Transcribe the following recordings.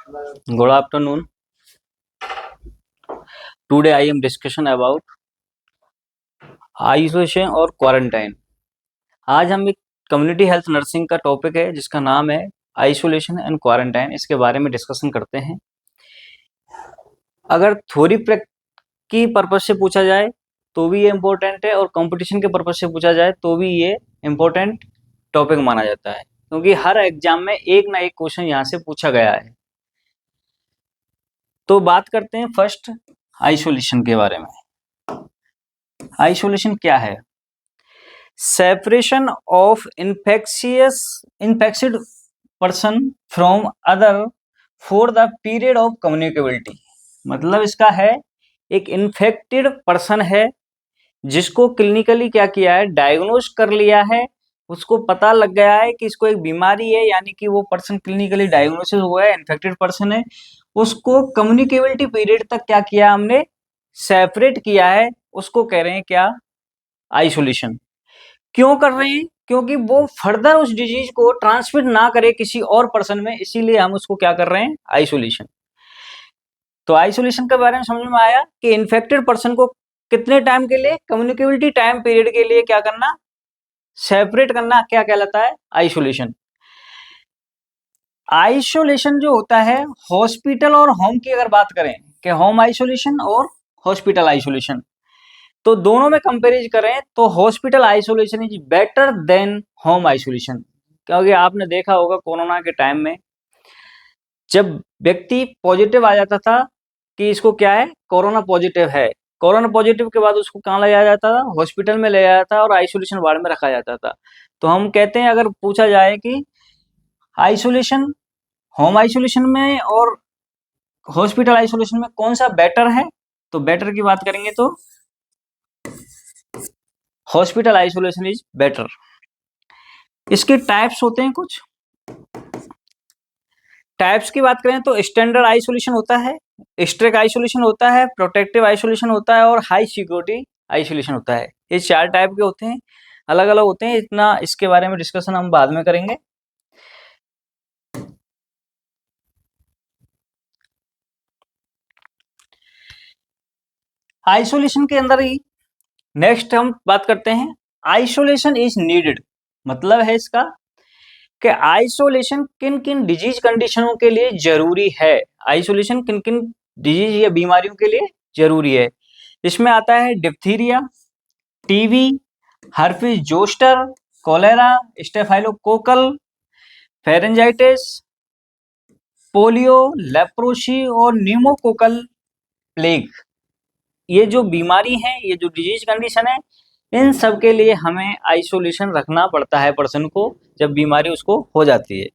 Good afternoon. Today I am discussion about isolation और quarantine. आज हम एक कम्युनिटी हेल्थ नर्सिंग का टॉपिक है जिसका नाम है आइसोलेशन एंड क्वारंटाइन। इसके बारे में डिस्कशन करते हैं। अगर थ्योरी की पर्पज से पूछा जाए तो भी ये इम्पोर्टेंट है, और कंपटीशन के पर्पज से पूछा जाए तो भी ये इम्पोर्टेंट टॉपिक माना जाता है, क्योंकि हर एग्जाम में एक ना एक क्वेश्चन यहाँ से पूछा गया है। तो बात करते हैं फर्स्ट आइसोलेशन के बारे में। आइसोलेशन क्या है? Separation of infected person from other for the period of communicability. मतलब इसका है, एक इन्फेक्टेड पर्सन है जिसको क्लिनिकली क्या किया है, डायग्नोज कर लिया है, उसको पता लग गया है कि इसको एक बीमारी है, यानी कि वो पर्सन क्लिनिकली डायग्नोसिस हुआ है, इन्फेक्टेड पर्सन है, उसको कम्युनिकेबिलिटी पीरियड तक क्या किया हमने, सेपरेट किया है, उसको कह रहे हैं क्या, आइसोलेशन। क्यों कर रहे हैं? क्योंकि वो फर्दर उस डिजीज को ट्रांसमिट ना करे किसी और पर्सन में, इसीलिए हम उसको क्या कर रहे हैं, आइसोलेशन। तो आइसोलेशन के बारे में समझ में आया कि इन्फेक्टेड पर्सन को कितने टाइम के लिए, कम्युनिकेबिलिटी टाइम पीरियड के लिए क्या करना, सेपरेट करना, क्या कहलाता है, आइसोलेशन। आइसोलेशन जो होता है, हॉस्पिटल और होम की अगर बात करें कि होम आइसोलेशन और हॉस्पिटल आइसोलेशन, तो दोनों में कंपेरिज करें तो hospital isolation is better than home isolation. क्योंकि आपने देखा होगा कोरोना के टाइम में जब व्यक्ति पॉजिटिव आ जाता था कि इसको क्या है, कोरोना पॉजिटिव है, कोरोना पॉजिटिव के बाद उसको कहाँ ले जाया जाता था, हॉस्पिटल में ले जाया जाता था और आइसोलेशन वार्ड में रखा जाता था। तो हम कहते हैं, अगर पूछा जाए कि आइसोलेशन होम आइसोलेशन में और हॉस्पिटल आइसोलेशन में कौन सा बेटर है, तो बेटर की बात करेंगे तो हॉस्पिटल आइसोलेशन इज बेटर। इसके टाइप्स होते हैं कुछ। टाइप्स की बात करें तो स्टैंडर्ड आइसोलेशन होता है, स्ट्रिक्ट आइसोलेशन होता है, प्रोटेक्टिव आइसोलेशन होता है और हाई सिक्योरिटी आइसोलेशन होता है। ये 4 टाइप के होते हैं, अलग अलग होते हैं। इतना इसके बारे में डिस्कशन हम बाद में करेंगे। आइसोलेशन के अंदर ही नेक्स्ट हम बात करते हैं, आइसोलेशन इज नीडेड। मतलब है इसका कि आइसोलेशन किन किन डिजीज कंडीशनों के लिए जरूरी है, आइसोलेशन किन किन डिजीज या बीमारियों के लिए जरूरी है। इसमें आता है diphtheria, TB, herpes zoster, cholera, staphylococcal, pharyngitis, polio, leprosy और न्यूमोकोकल प्लेग। ये जो बीमारी है, ये जो डिजीज कंडीशन है, इन सब के लिए हमें आइसोलेशन रखना पड़ता है पर्सन को, जब बीमारी उसको हो जाती है।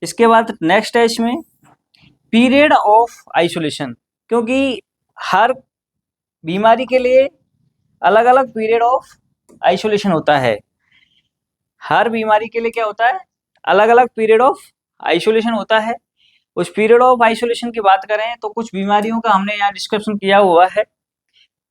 इसके बाद नेक्स्ट है इसमें पीरियड ऑफ आइसोलेशन, क्योंकि हर बीमारी के लिए अलग अलग पीरियड ऑफ आइसोलेशन होता है। हर बीमारी के लिए क्या होता है, अलग अलग पीरियड ऑफ आइसोलेशन होता है। उस पीरियड ऑफ आइसोलेशन की बात करें तो कुछ बीमारियों का हमने यहाँ डिस्कशन किया हुआ है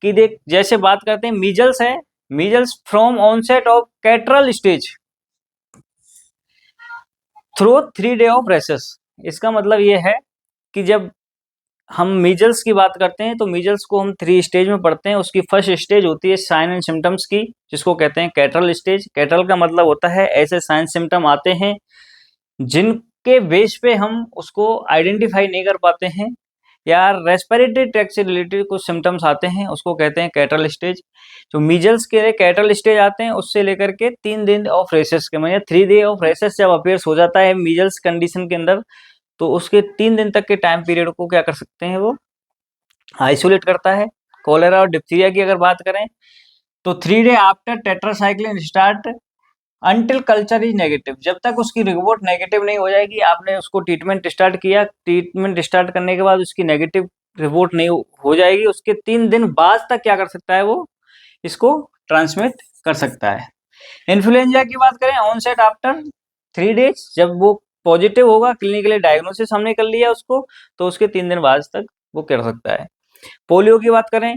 कि देख, जैसे बात करते हैं मीजल्स है, measles from onset of catarrhal stage through 3 day of rashes. इसका मतलब ये है कि जब हम मीजल्स की बात करते हैं तो मीजल्स को हम 3 स्टेज में पढ़ते हैं। उसकी फर्स्ट स्टेज होती है साइन एंड सिम्टम्स की, जिसको कहते हैं कैटरल स्टेज। कैटरल का मतलब होता है ऐसे साइन सिम्टम आते हैं जिनके बेस पे हम उसको आइडेंटिफाई नहीं कर पाते हैं, या रेस्पिरेटरी ट्रैक्ट से रिलेटेड कुछ सिम्टम्स आते हैं, उसको कहते हैं कैटरल स्टेज। जो मीजल्स के कैटरल स्टेज आते हैं उससे लेकर के 3 दिन ऑफ रेसेस के, मतलब 3 डे ऑफ रेसेस जब अपेयर्स हो जाता है मीजल्स कंडीशन के अंदर, तो उसके 3 दिन तक के टाइम पीरियड को क्या कर सकते हैं, वो आइसोलेट करता है। कोलेरा और डिप्थीरिया की अगर बात करें तो 3 day after tetracycline start until culture is negative. जब तक उसकी रिपोर्ट नेगेटिव नहीं हो जाएगी, आपने उसको ट्रीटमेंट स्टार्ट किया, ट्रीटमेंट स्टार्ट करने के बाद उसकी नेगेटिव रिपोर्ट नहीं हो जाएगी, उसके 3 दिन बाद तक क्या कर सकता है, वो इसको ट्रांसमिट कर सकता है। इन्फ्लुएंजा की बात करें, ऑनसेट आफ्टर 3 डेज, जब वो पॉजिटिव होगा, क्लिनिकली डायग्नोसिस हमने कर लिया उसको, तो उसके 3 दिन बाद तक वो कर सकता है। पोलियो की बात करें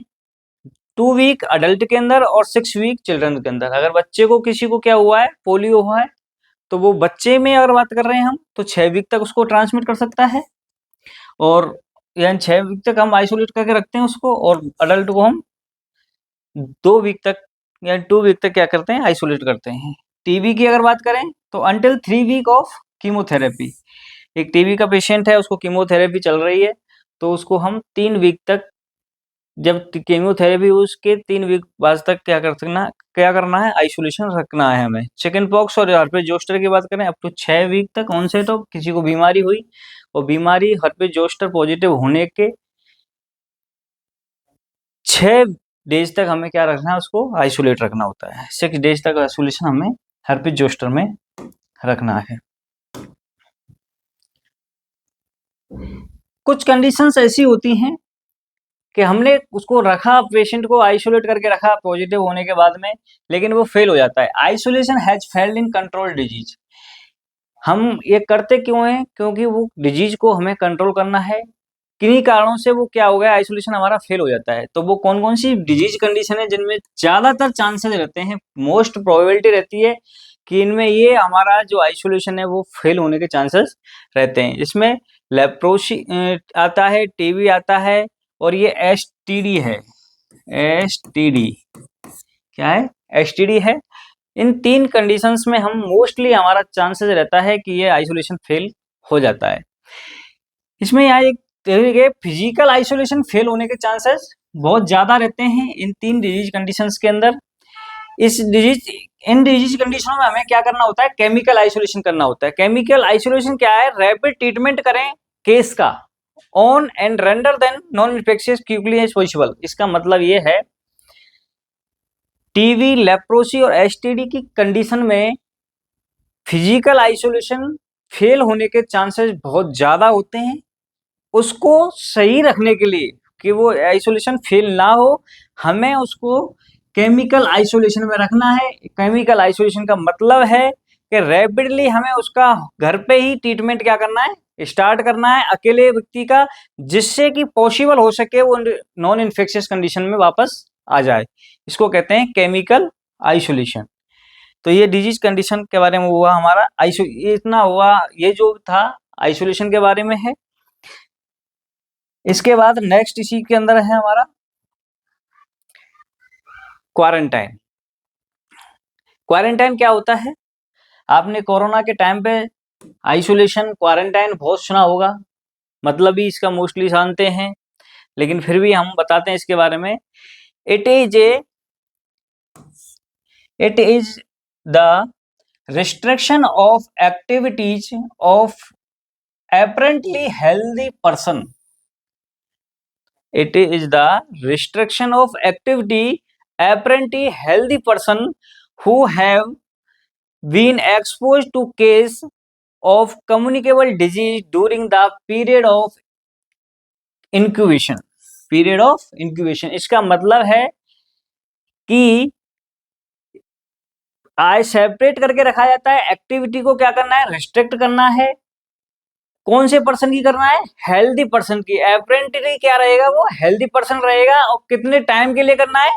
2 वीक अडल्ट के अंदर और 6 वीक चिल्ड्रन के अंदर। अगर बच्चे को किसी को क्या हुआ है, पोलियो हुआ है, तो वो बच्चे में अगर बात कर रहे हैं हम तो 6 वीक तक उसको ट्रांसमिट कर सकता है। और यानी 6 वीक तक हम आइसोलेट करके रखते हैं उसको, और अडल्ट को हम 2 वीक तक या 2 वीक तक क्या करते हैं, आइसोलेट करते हैं। टीबी की अगर बात करें तो अंटिल 3 वीक ऑफ कीमोथेरेपी, एक टीबी का पेशेंट है, उसको कीमोथेरेपी चल रही है, तो उसको हम 3 वीक तक, जब कीमोथेरेपी उसके 3 वीक बाद तक क्या करना है, आइसोलेशन रखना है हमें। चिकन पॉक्स और हर्पेस जोस्टर की बात करें, अप टू 6 वीक तक उनसे तो किसी को बीमारी हुई और बीमारी हर्पेस जोस्टर पॉजिटिव होने के 6 डेज तक हमें क्या रखना है, उसको आइसोलेट रखना होता है। 6 डेज तक आइसोलेशन हमें हर्पेस जोस्टर में रखना है। कुछ कंडीशंस ऐसी होती हैं कि हमने उसको रखा, पेशेंट को आइसोलेट करके रखा पॉजिटिव होने के बाद में, लेकिन वो फेल हो जाता है। Isolation has failed in control disease. हम ये करते क्यों हैं, क्योंकि वो डिजीज को हमें कंट्रोल करना है, किन्हीं कारणों से वो क्या हो गया, आइसोलेशन हमारा फेल हो जाता है। तो वो कौन कौन सी डिजीज कंडीशन है जिनमें ज्यादातर चांसेस रहते हैं, मोस्ट प्रोबेबिलिटी रहती है कि इनमें ये हमारा जो आइसोलेशन है वो फेल होने के चांसेस रहते हैं। इसमें लेप्रोसी आता है, टीबी आता है, और ये एसटीडी है। एसटीडी क्या है, एसटीडी है। इन 3 कंडीशंस में हम मोस्टली हमारा चांसेस रहता है कि ये आइसोलेशन फेल हो जाता है। इसमें यहाँ एक देखिए, फिजिकल आइसोलेशन फेल होने के चांसेस बहुत ज्यादा रहते हैं इन 3 डिजीज कंडीशंस के अंदर। इन डिजीज कंडीशनों में हमें क्या करना होता है, केमिकल आइसोलेशन करना होता है। केमिकल आइसोलेशन क्या है, रैपिड ट्रीटमेंट करें केस का on and render then non infectious quickly as possible. इसका मतलब ये है, टीबी, लेप्रोसी और एसटीडी की कंडीशन में फिजिकल आइसोलेशन फेल होने के चांसेस बहुत ज्यादा होते हैं। उसको सही रखने के लिए कि वो आइसोलेशन फेल ना हो, हमें उसको केमिकल आइसोलेशन में रखना है। केमिकल आइसोलेशन का मतलब है कि रैपिडली हमें उसका घर पे ही ट्रीटमेंट क्या करना है, स्टार्ट करना है अकेले व्यक्ति का, जिससे कि पॉसिबल हो सके वो नॉन इन्फेक्शियस कंडीशन में वापस आ जाए। इसको कहते हैं केमिकल आइसोलेशन। तो ये डिजीज कंडीशन के बारे में हुआ हमारा ये इतना हुआ, ये जो था आइसोलेशन के बारे में है। इसके बाद नेक्स्ट इसी के अंदर है हमारा क्वारंटाइन। क्वारंटाइन क्या होता है, आपने कोरोना के टाइम पे आइसोलेशन क्वारंटाइन बहुत सुना होगा, मतलब ही इसका मोस्टली जानते हैं, लेकिन फिर भी हम बताते हैं इसके बारे में। It is the restriction of activities of apparently healthy person. It is the restriction of activity apparently healthy person who have been exposed to case of communicable disease during the period of incubation. Period of incubation इसका मतलब है कि separate करके रखा जाता है। Activity को क्या करना है, रिस्ट्रिक्ट करना है। कौन से पर्सन की करना है, हेल्दी पर्सन की। एपरेंटली क्या रहेगा, वो हेल्दी पर्सन रहेगा, और कितने टाइम के लिए करना है,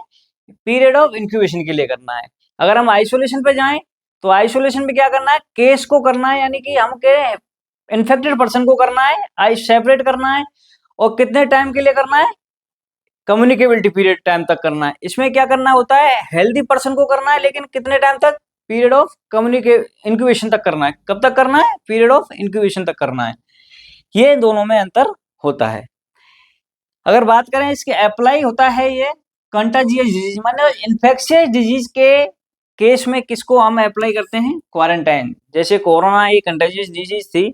पीरियड ऑफ इंक्यूबेशन के लिए करना है। अगर हम आइसोलेशन पे जाएं तो आइसोलेशन में क्या करना है, केस को करना है, यानी कि हम के इन्फेक्टेड पर्सन को करना है, सेपरेट करना है, और कितने टाइम के लिए करना है, कम्युनिकेबिलिटी पीरियड टाइम तक करना है। इसमें क्या करना होता है, हेल्दी पर्सन को करना है, लेकिन कितने टाइम तक, पीरियड ऑफ इंक्यूबेशन तक करना है। कब तक करना है, पीरियड ऑफ इंक्यूबेशन तक करना है। ये दोनों में अंतर होता है। अगर बात करें इसके अप्लाई होता है, ये कंटाजियस डिजीज माने इन्फेक्शियस डिजीज के केस में किसको हम अप्लाई करते हैं, क्वारंटाइन। जैसे कोरोना एक कंटाजियस डिजीज थी,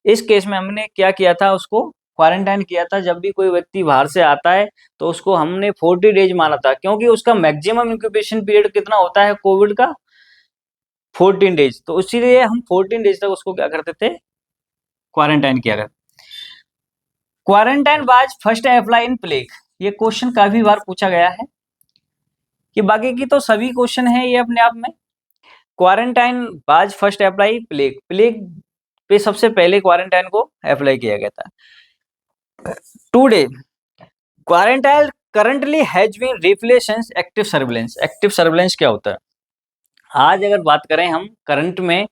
इस केस में हमने क्या किया था, उसको क्वारंटाइन किया था। जब भी कोई व्यक्ति बाहर से आता है तो उसको हमने 40 डेज माना था, क्योंकि उसका मैक्सिमम इंक्यूबेशन पीरियड कितना होता है कोविड का, 14 डेज। तो इसीलिए हम 14 डेज तक उसको क्या करते थे, क्वारंटाइन किया करते। Quarantine was first apply in plague. ये क्वेश्चन काफी बार पूछा गया है, कि बाकी की तो सभी क्वेश्चन है ये अपने आप में। Quarantine was first apply plague, plague पे सबसे पहले क्वारंटाइन को अप्लाई किया गया था। Today quarantine currently has been replaced active surveillance. Active surveillance क्या होता है, आज अगर बात करें हम करंट में,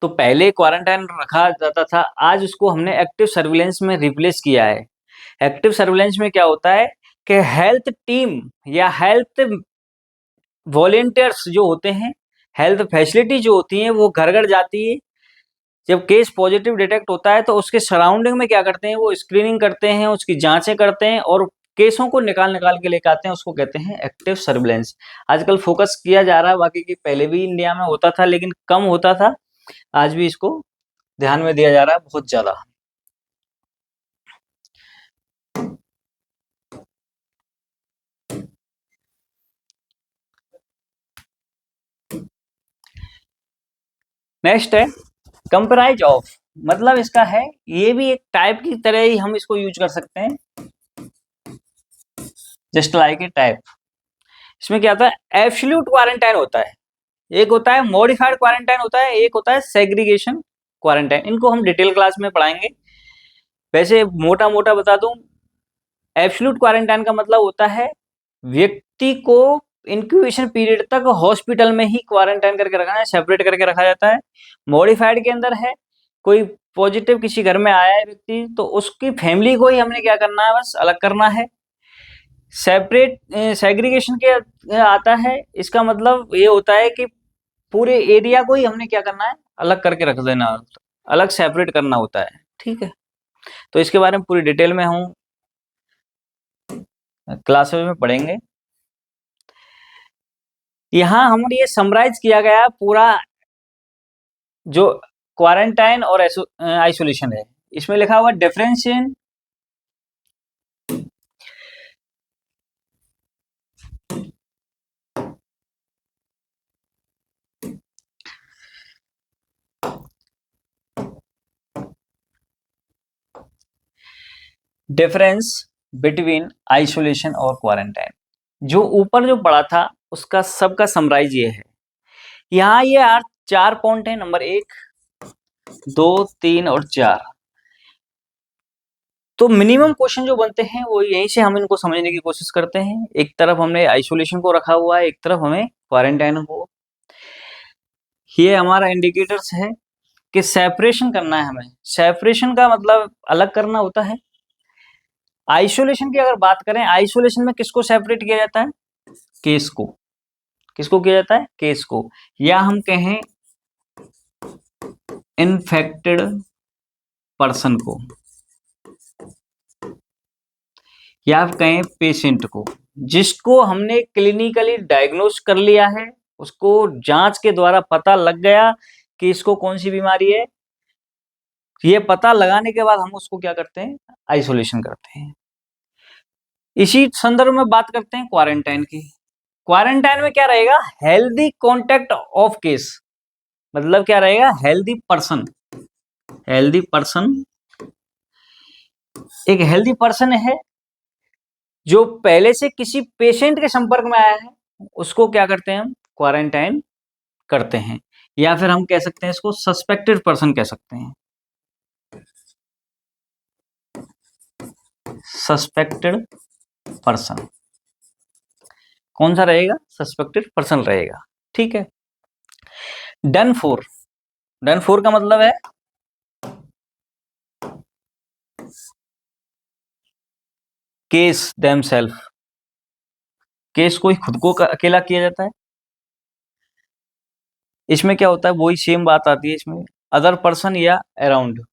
तो पहले क्वारंटाइन रखा जाता था, आज उसको हमने एक्टिव सर्विलेंस में रिप्लेस किया है। एक्टिव सर्विलेंस में क्या होता है कि हेल्थ टीम या हेल्थ वॉलेंटियर्स जो होते हैं, हेल्थ फैसिलिटी जो होती हैं, वो घर-घर जाती है। जब केस पॉजिटिव डिटेक्ट होता है तो उसके सराउंडिंग में क्या करते हैं, वो स्क्रीनिंग करते हैं, उसकी जाँचें करते हैं और केसों को निकाल-निकाल के लेके आते हैं, उसको कहते हैं एक्टिव सर्विलेंस। आजकल फोकस किया जा रहा है, बाकी की पहले भी इंडिया में होता था लेकिन कम होता था, आज भी इसको ध्यान में दिया जा रहा है बहुत ज़्यादा। नेक्स्ट है कंपेराइज ऑफ, मतलब इसका है, ये भी एक टाइप की तरह ही हम इसको यूज कर सकते हैं, जस्ट लाइक ए टाइप। इसमें क्या होता है, एब्सोल्यूट क्वारंटाइन होता है, एक होता है मॉडिफाइड क्वारंटाइन होता है, एक होता है सेग्रीगेशन क्वारंटाइन। इनको हम डिटेल क्लास में पढ़ाएंगे। वैसे मोटा मोटा बता दूं, एब्सोल्यूट क्वारंटाइन का मतलब होता है व्यक्ति को इंक्यूबेशन पीरियड तक हॉस्पिटल में ही क्वारंटाइन करके रखना है, सेपरेट करके रखा जाता है। मॉडिफाइड के अंदर है, कोई पॉजिटिव किसी घर में आया है व्यक्ति तो उसकी फैमिली को ही हमने क्या करना है, बस अलग करना है। सेपरेट सेग्रीगेशन के आता है, इसका मतलब ये होता है कि पूरे एरिया को ही हमने क्या करना है, अलग करके रख देना, अलग सेपरेट करना होता है। ठीक है, तो इसके बारे में पूरी डिटेल में हम क्लासेस में पढ़ेंगे। यहाँ हम ये समराइज किया गया पूरा जो क्वारंटाइन और आइसोलेशन है। इसमें लिखा हुआ difference in difference between isolation और क्वारंटाइन। जो ऊपर जो पढ़ा था उसका सबका समराइज ये है। यहाँ ये 4 पॉइंट है, नंबर 1, 2, 3 और 4। तो मिनिमम क्वेश्चन जो बनते हैं वो यहीं से हम इनको समझने की कोशिश करते हैं। एक तरफ हमने आइसोलेशन को रखा हुआ है, एक तरफ हमें क्वारंटाइन को। ये हमारा इंडिकेटर्स है कि सेपरेशन करना है हमें। सेपरेशन का मतलब अलग करना होता है। आइसोलेशन की अगर बात करें, आइसोलेशन में किसको सेपरेट किया जाता है, केस को। किसको किया जाता है, केस को, या हम कहें इन्फेक्टेड पर्सन को, या आप कहें पेशेंट को, जिसको हमने क्लिनिकली डायग्नोस कर लिया है, उसको जांच के द्वारा पता लग गया कि इसको कौन सी बीमारी है। ये पता लगाने के बाद हम उसको क्या करते हैं, आइसोलेशन करते हैं। इसी संदर्भ में बात करते हैं क्वारंटाइन की। क्वारंटाइन में क्या रहेगा, हेल्दी कॉन्टेक्ट ऑफ केस, मतलब क्या रहेगा, हेल्दी पर्सन। हेल्दी पर्सन, एक हेल्दी पर्सन है जो पहले से किसी पेशेंट के संपर्क में आया है, उसको क्या करते हैं, हम क्वारंटाइन करते हैं। या फिर हम कह सकते हैं इसको सस्पेक्टेड पर्सन कह सकते हैं। सस्पेक्टेड पर्सन कौन सा रहेगा, सस्पेक्टेड पर्सन रहेगा। ठीक है। डन फॉर, डन फॉर का मतलब है केस देमसेल्फ, केस को ही खुद को अकेला किया जाता है। इसमें क्या होता है, वही सेम बात आती है इसमें, अदर पर्सन या अराउंड।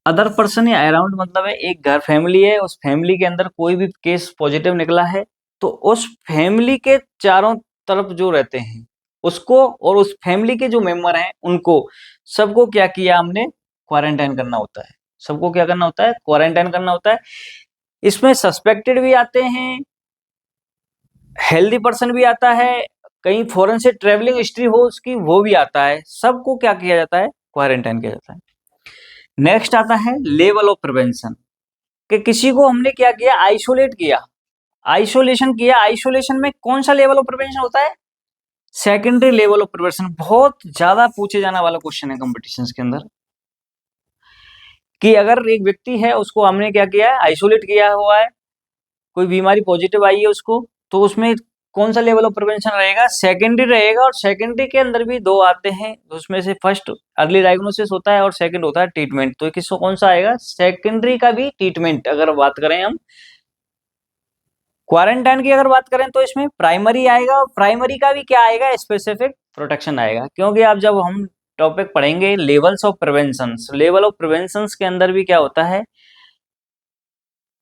अदर पर्सन या अराउंड मतलब है एक घर फैमिली है, उस फैमिली के अंदर कोई भी केस पॉजिटिव निकला है तो उस फैमिली के चारों तरफ जो रहते हैं उसको, और उस फैमिली के जो मेंबर हैं उनको, सबको क्या किया हमने, क्वारंटाइन करना होता है। सबको क्या करना होता है, क्वारंटाइन करना होता है। इसमें सस्पेक्टेड भी आते हैं, हेल्दी पर्सन भी आता है, कहीं फॉरेन से ट्रेवलिंग हिस्ट्री हो उसकी वो भी आता है। सबको क्या किया जाता है, क्वारंटाइन किया जाता है। नेक्स्ट आता है लेवल ऑफ प्रिवेंशन, कि किसी को हमने क्या किया, आइसोलेट किया, आइसोलेशन किया। आइसोलेशन में कौन सा लेवल ऑफ प्रिवेंशन होता है, सेकेंडरी लेवल ऑफ प्रिवेंशन। बहुत ज्यादा पूछे जाने वाला क्वेश्चन है कॉम्पिटिशन के अंदर, कि अगर एक व्यक्ति है उसको हमने क्या किया है, आइसोलेट किया हुआ है, कोई बीमारी पॉजिटिव आई है उसको, तो उसमें कौन सा लेवल ऑफ प्रिवेंशन रहेगा, सेकेंडरी रहेगा। और सेकेंडरी के अंदर भी दो आते हैं, उसमें से फर्स्ट अर्ली डायग्नोसिस होता है और सेकंड होता है ट्रीटमेंट। तो किसको कौन सा आएगा, सेकेंडरी का भी ट्रीटमेंट। अगर बात करें हम क्वारंटाइन की अगर बात करें तो इसमें प्राइमरी आएगा, और प्राइमरी का भी क्या आएगा, स्पेसिफिक प्रोटेक्शन आएगा। क्योंकि आप जब हम टॉपिक पढ़ेंगे levels of prevention, level of prevention के अंदर भी क्या होता है,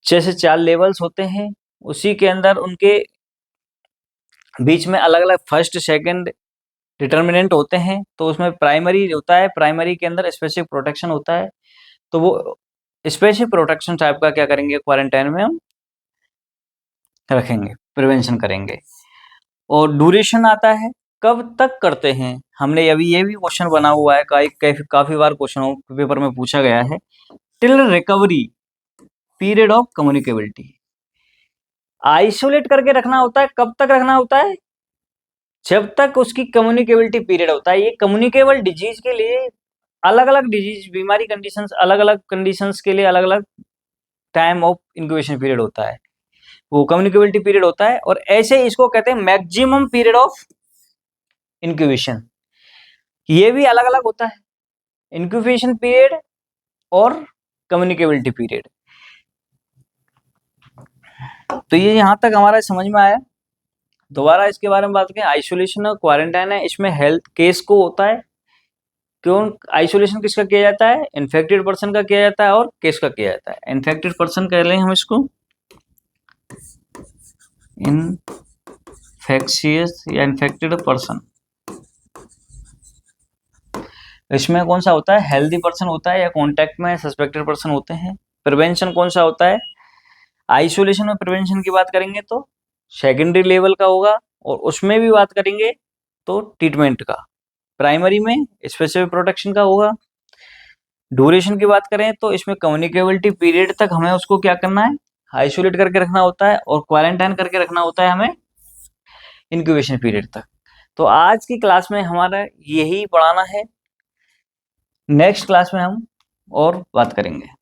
जैसे 4 लेवल्स होते हैं, उसी के अंदर उनके बीच में अलग अलग फर्स्ट सेकंड डिटर्मिनेंट होते हैं। तो उसमें प्राइमरी होता है, प्राइमरी के अंदर स्पेसिफिक प्रोटेक्शन होता है। तो वो स्पेसिफिक प्रोटेक्शन टाइप का क्या करेंगे, क्वारंटाइन में हम रखेंगे, प्रिवेंशन करेंगे। और ड्यूरेशन आता है, कब तक करते हैं। हमने अभी ये भी क्वेश्चन बना हुआ है, काफी बार क्वेश्चन पेपर में पूछा गया है। Till recovery period of communicability, isolate करके रखना होता है। कब तक रखना होता है, जब तक उसकी कम्युनिकेबिलिटी पीरियड होता है। ये कम्युनिकेबल डिजीज के लिए अलग अलग डिजीज, बीमारी कंडीशंस, अलग अलग कंडीशंस के लिए अलग अलग टाइम ऑफ इंक्यूबेशन पीरियड होता है, वो कम्युनिकेबिलिटी पीरियड होता है। और ऐसे इसको कहते हैं मैक्सिमम पीरियड ऑफ इंक्यूबेशन। ये भी अलग अलग होता है, इंक्यूबेशन पीरियड और कम्युनिकेबिलिटी पीरियड। तो ये यहां तक हमारा समझ में आया। दोबारा इसके बारे में बात करें, आइसोलेशन और क्वारंटाइन है, इसमें हेल्थ केस को होता है। क्यों आइसोलेशन किसका किया जाता है, इन्फेक्टेड पर्सन का किया जाता है, और केस का किया जाता है। इन्फेक्टेड पर्सन कह लें हम इसको, इन्फेक्शियस या इन्फेक्टेड पर्सन। इसमें कौन सा होता है, हेल्दी पर्सन होता है या कॉन्टैक्ट में सस्पेक्टेड पर्सन होते हैं। प्रिवेंशन कौन सा होता है, आइसोलेशन में प्रिवेंशन की बात करेंगे तो सेकेंडरी लेवल का होगा, और उसमें भी बात करेंगे तो ट्रीटमेंट का। प्राइमरी में स्पेसिफिक प्रोटेक्शन का होगा। ड्यूरेशन की बात करें तो इसमें कम्युनिकेबिलिटी पीरियड तक हमें उसको क्या करना है, आइसोलेट करके रखना होता है, और क्वारंटाइन करके रखना होता है हमें इंक्यूबेशन पीरियड तक। तो आज की क्लास में हमारा यही पढ़ाना है, नेक्स्ट क्लास में हम और बात करेंगे।